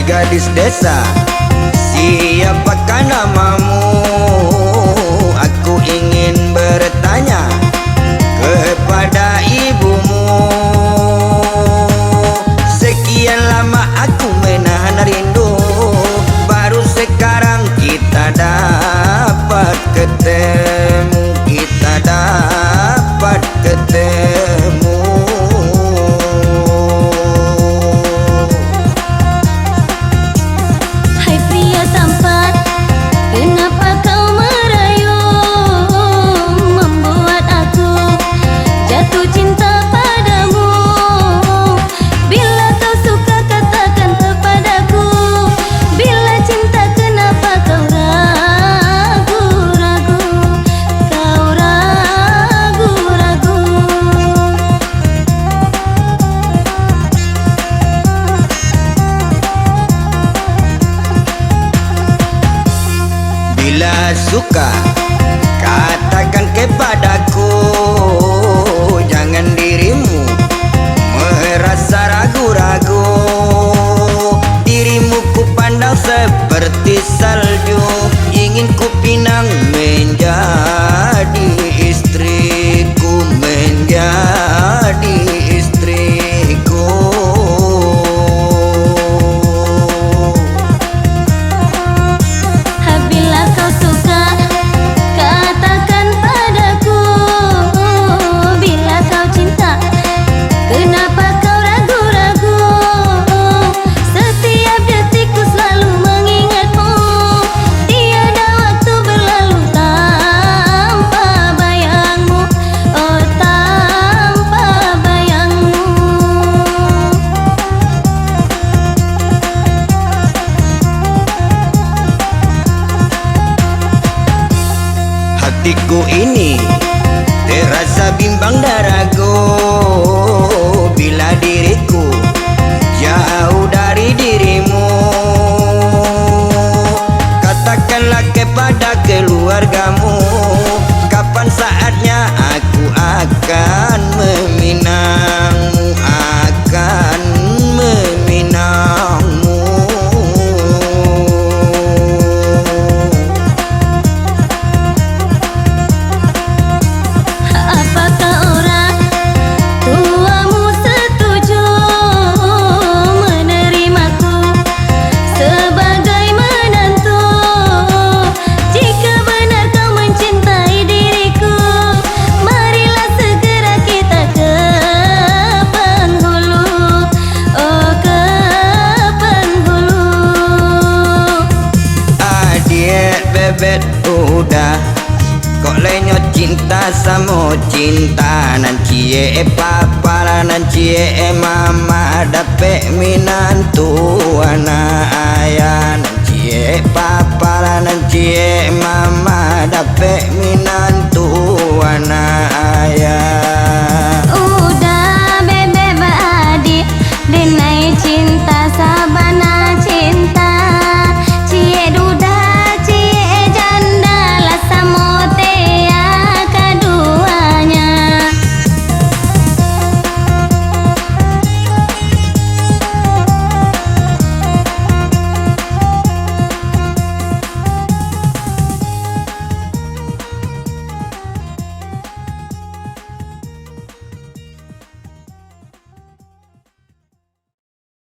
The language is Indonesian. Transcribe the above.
Hai gadis desa, siapakah namamu? Aku ingin bertanya kepada ibumu. Sekian lama aku menahan rindu, baru sekarang kita dapat ketemu. Kita dapat ketemu. Hai pria tampan, kenapa kau merayu, membuat aku jatuh cinta padamu. Bila kau suka katakan kepadaku, bila cinta kenapa kau ragu-ragu, kau ragu-ragu. Bila suka, katakan kepadaku, jangan dirimu merasa ragu-ragu. Dirimu ku pandang seperti salju, ingin ku pinang menjadi istriku, menjadi istriku. Bila kau suka, katakan padaku. Bila kau cinta, kenapa kau ragu-ragu? Setiap detikku selalu mengingatmu, tiada waktu berlalu tanpa bayangmu, oh tanpa bayangmu. Hatiku ini terasa bimbang dan ragu bila diriku jauh dari dirimu. Katakanlah kepada keluargamu, kapan saatnya aku akan meminangmu, akan meminangmu. Apakah orang tuamu setuju menerimaku sebagai menantu? Jika benar kau mencintai diriku, marilah segera kita ke penghulu, oh ke penghulu. Adik bebet udah, kok lenyot cinta sama cinta. Nan cie papa nan cie mama dapet minantu anak ayah. Nan cie papa nan cie mama dapet minantu anak ayah.